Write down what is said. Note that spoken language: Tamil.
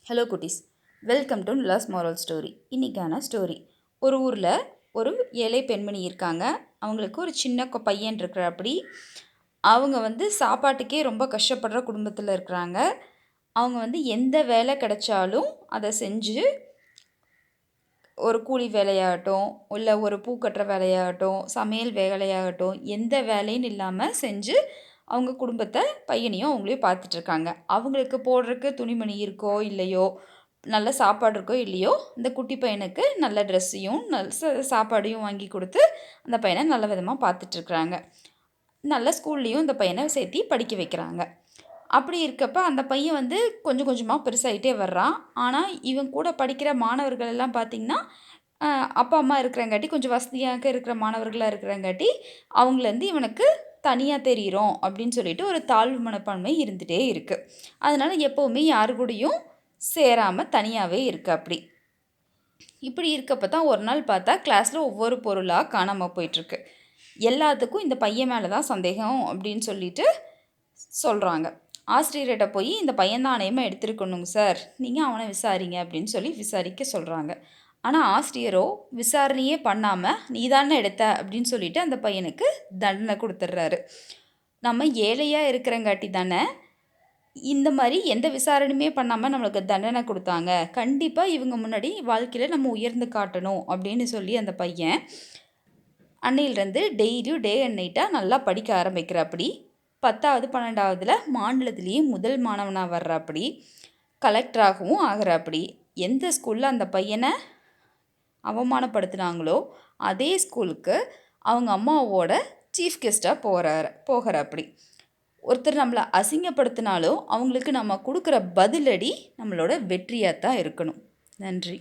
ஹலோ குட்டீஸ், welcome to Nila's moral story. இன்றைக்கான ஸ்டோரி, ஒரு ஊரில் ஒரு ஏழை பெண்மணி இருக்காங்க. அவங்களுக்கு ஒரு சின்ன பையன் அப்படி அவங்க சாப்பாட்டுக்கே ரொம்ப கஷ்டப்படுற குடும்பத்தில் இருக்கிறாங்க. அவங்க எந்த வேலை கிடைச்சாலும் அதை செஞ்சு ஒரு கூலி வேலையாகட்டும், இல்லை ஒரு பூ கட்டுற வேலையாகட்டும், சமையல் வேலையாகட்டும், எந்த வேலைன்னு இல்லாமல் செஞ்சு அவங்க குடும்பத்தை பையனையும் அவங்களையும் பார்த்துட்ருக்காங்க. அவங்களுக்கு போடுறதுக்கு துணிமணி இருக்கோ இல்லையோ, நல்ல சாப்பாடு இருக்கோ இல்லையோ, இந்த குட்டி பையனுக்கு நல்ல ட்ரெஸ்ஸையும் சாப்பாடையும் வாங்கி கொடுத்து அந்த பையனை நல்ல விதமாக பார்த்துட்ருக்குறாங்க. நல்ல ஸ்கூல்லையும் இந்த பையனை சேர்த்தி படிக்க வைக்கிறாங்க. அப்படி இருக்கப்போ அந்த பையன் கொஞ்சம் கொஞ்சமாக பெருசாகிட்டே வர்றான். ஆனால் இவன் கூட படிக்கிற மாணவர்கள் எல்லாம் பார்த்திங்கன்னா, அப்பா அம்மா இருக்கிறங்காட்டி, கொஞ்சம் வசதியாக இருக்கிற மாணவர்களாக இருக்கிறங்காட்டி அவங்களேருந்து இவனுக்கு தனியாக தெரிகிறோம் அப்படின்னு சொல்லிட்டு ஒரு தாழ்வு மனப்பான்மை இருந்துகிட்டே இருக்குது. அதனால் எப்போவுமே யாரு கூடயும் சேராமல் தனியாகவே இருக்கு. அப்படி இப்படி இருக்கப்போ தான் ஒரு நாள் பார்த்தா கிளாஸில் ஒவ்வொரு பொருளாக காணாமல் போயிட்டுருக்கு. எல்லாத்துக்கும் இந்த பையன் மேலே தான் சந்தேகம் அப்படின்னு சொல்லிட்டு சொல்கிறாங்க. ஆசிரியர்கிட்ட போய் இந்த பையன் தான் அநேகமாக எடுத்துருக்கணுங்க சார், நீங்கள் அவனை விசாரிங்க அப்படின்னு சொல்லி விசாரிக்க சொல்கிறாங்க. ஆனால் ஆசிரியரோ விசாரணையே பண்ணாமல் நீ தானே எடுத்த அப்படின்னு சொல்லிட்டு அந்த பையனுக்கு தண்டனை கொடுத்துட்றாரு. நம்ம ஏழையாக இருக்கிறங்காட்டி தானே இந்த மாதிரி எந்த விசாரணையுமே பண்ணாமல் நம்மளுக்கு தண்டனை கொடுத்தாங்க. கண்டிப்பாக இவங்க முன்னாடி வாழ்க்கையில் நம்ம உயர்ந்து காட்டணும் அப்படின்னு சொல்லி அந்த பையன் அன்னையிலேருந்து டெய்லியும் டே அண்ட் நைட்டாக நல்லா படிக்க ஆரம்பிக்கிறாப்படி. 10வது 12வதுல மாநிலத்திலேயே முதல் மாணவனாக வர்றாப்படி, கலெக்டராகவும் ஆகிறாப்படி. எந்த ஸ்கூலில் அந்த பையனை அவமானப்படுத்தினாங்களோ அதே ஸ்கூலுக்கு அவங்க அம்மாவோட சீஃப் கெஸ்ட்டாக போகிறாப்படி. ஒருத்தர் நம்மளை அசிங்கப்படுத்தினாலும் அவங்களுக்கு நம்ம கொடுக்குற பதிலடி நம்மளோட வெற்றியாக தான் இருக்கணும். நன்றி.